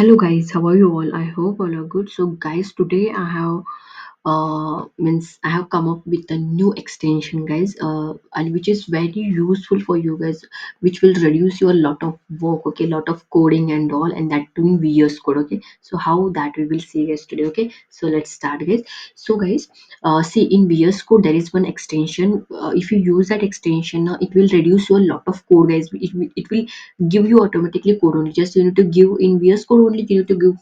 Hello guys, how are you all? I hope all are good. So guys, today I have come up with a new extension guys, and which is very useful for you guys, which will reduce your lot of work, okay, lot of coding and all, and that doing VS Code, okay. So how that we will see guys today, okay. So let's start guys. So guys, see in VS Code there is one extension. If you use that extension, it will reduce your lot of code guys. It will give you automatically code only. Just you need to give in VS Code only. You need to give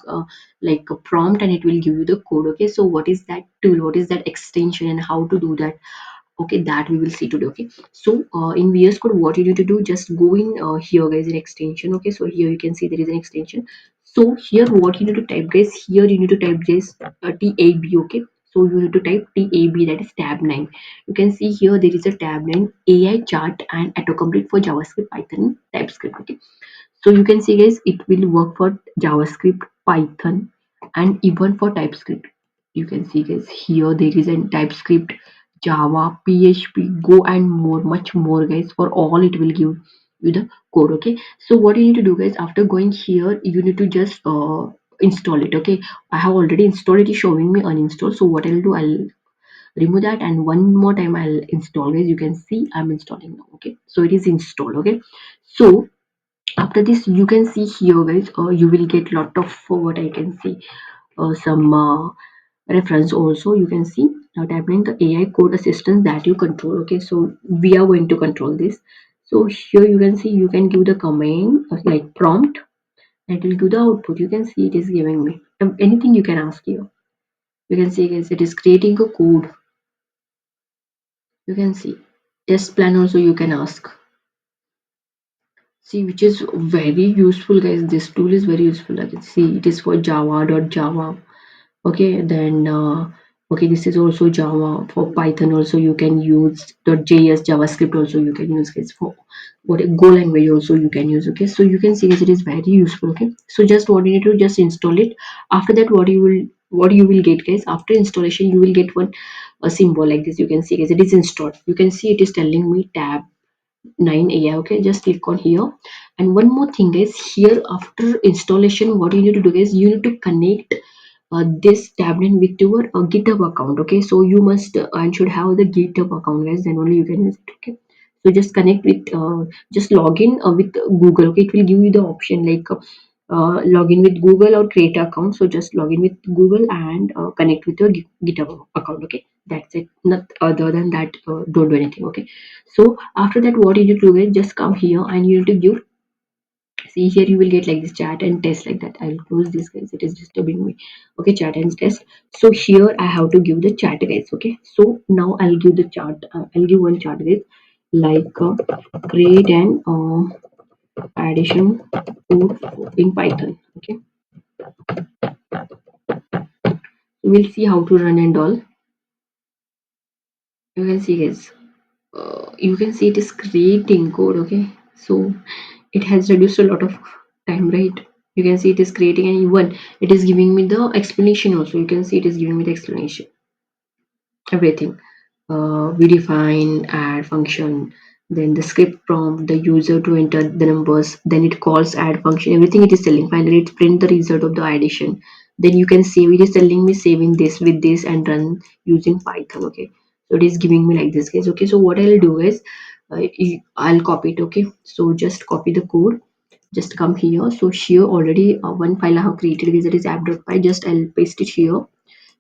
like a prompt, and it will give you the code. Okay, so what is that tool? What is that extension, and how to do that? Okay, that we will see today. Okay, so in VS Code, what you need to do, just go in here guys in extension. Okay, so here you can see there is an extension. So here what you need to type guys, here you need to type this tab. Okay, so you need to type tab, that is tab 9. You can see here there is a tab 9 AI chart and autocomplete for JavaScript, Python, TypeScript. Okay, so you can see guys, it will work for JavaScript, Python, and even for TypeScript. You can see guys, here there is a TypeScript, Java, PHP, Go, and more, much more guys. For all it will give you the code. Okay, so what you need to do guys, after going here, you need to just install it. Okay, I have already installed it. Is showing me uninstall. So what I'll do, I'll remove that, and one more time I'll install guys. You can see I'm installing now. Okay, so it is installed. Okay, so after this you can see here guys, you will get lot of what I can see, some reference also. You can see now typing the AI code assistance that you control. Okay, so we are going to control this. So here you can see, you can give the command like prompt, and it will give the output. You can see it is giving me anything you can ask here. You can see guys, it is creating a code. You can see test plan also you can ask. See, which is very useful guys. This tool is very useful. I can see it is for java. Okay, then okay, this is also Java. For Python also you can use .js, JavaScript also you can use guys. For what Go language also you can use. Okay, so you can see guys, it is very useful. Okay, so just what you need to just install it. After that, what you will get guys, after installation you will get one a symbol like this. You can see guys, it is installed. You can see it is telling me tab 9 AI. Okay, just click on here. And one more thing guys, here after installation, what you need to do is you need to connect this tablet with your GitHub account. Okay, so you must and should have the GitHub account guys, then only you can use it. Okay, so just connect with just log in with Google. Okay, it will give you the option like log in with Google or create an account. So just log in with Google and connect with your GitHub account. Okay, that's it. Not other than that, don't do anything. Okay, so after that, what you need to do is just come here and you need to give. See here, you will get like this chat and test like that. I'll close this guys, it is disturbing me. Okay, chat and test. So here I have to give the chat guys. Okay, so now I'll give the chart. I'll give one chart guys, like create an addition code in Python. Okay, we'll see how to run and all. You can see guys, you can see it is creating code. Okay, so it has reduced a lot of time, right? You can see it is creating, and even it is giving me the explanation also. You can see it is giving me the explanation, everything. We define add function, then the script prompt the user to enter the numbers, then it calls add function, everything it is telling. Finally it print the result of the addition. Then you can save. It is telling me saving this with this and run using Python. Okay, so it is giving me like this case. Okay, so what I'll do is I'll copy it. Okay, so just copy the code, just come here. So here already one file I have created is, that is app.py. Just I'll paste it here.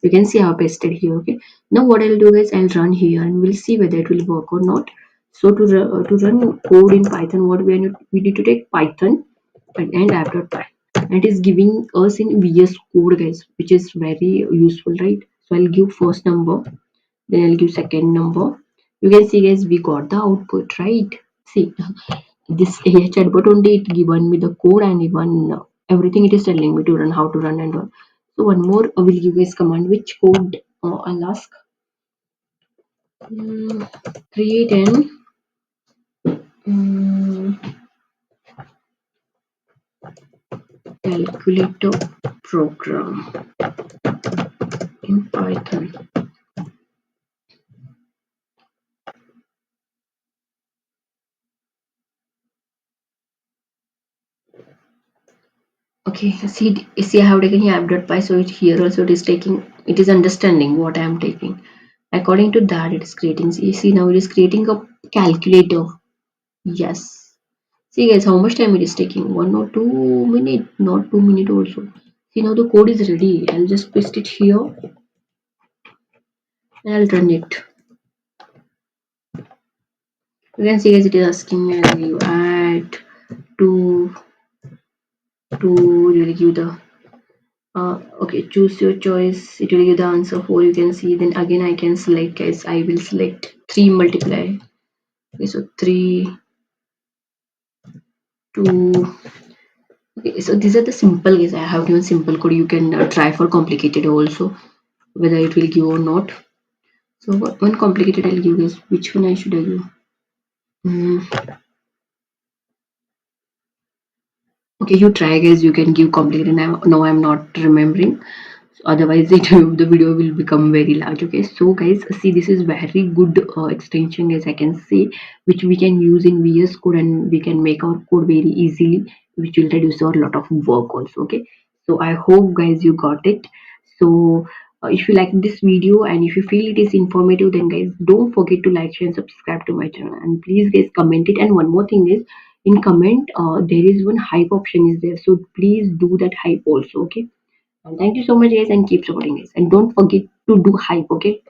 You can see I have pasted here. Okay, now what I'll do is I'll run here and we'll see whether it will work or not. So to run code in Python, what we need to take Python and app.py, and it is giving us in VS Code guys, which is very useful, right? So I'll give first number, then I'll give second number. You can see guys, we got the output, right? See, this AI chatbot only it given me the code, and even everything it is telling me to run, how to run and all. So one more, I will give this command. Which code I'll ask? Mm, create an mm, calculator program in Python. Okay, see, I have taken here app.py, so it here also it is taking, it is understanding what I am taking. According to that, it is creating. See, now it is creating a calculator. Yes. See guys, how much time it is taking? 1 or 2 minutes, not 2 minutes also. See, now the code is ready. I'll just paste it here and I'll run it. You can see guys, it is asking me as you add to will give the okay, choose your choice. It will give the answer 4. You can see. Then again, I can select guys. I will select 3 multiply. Okay, so 3, 2. Okay, so these are the simple guys. I have given simple code. You can try for complicated also, whether it will give or not. So one complicated I'll give is which one I should I give? Mm, okay, you try guys. You can give complicated. Now, no, I'm not remembering. Otherwise the video will become very large. Okay, so guys, see, this is very good extension as I can say, which we can use in VS Code, and we can make our code very easily, which will reduce our lot of work also. Okay, so I hope guys you got it. So if you like this video and if you feel it is informative, then guys don't forget to like, share and subscribe to my channel, and please guys comment it. And one more thing is, in comment there is one hype option is there, so please do that hype also. Okay, and thank you so much, guys, and keep supporting us. And don't forget to do hype, okay?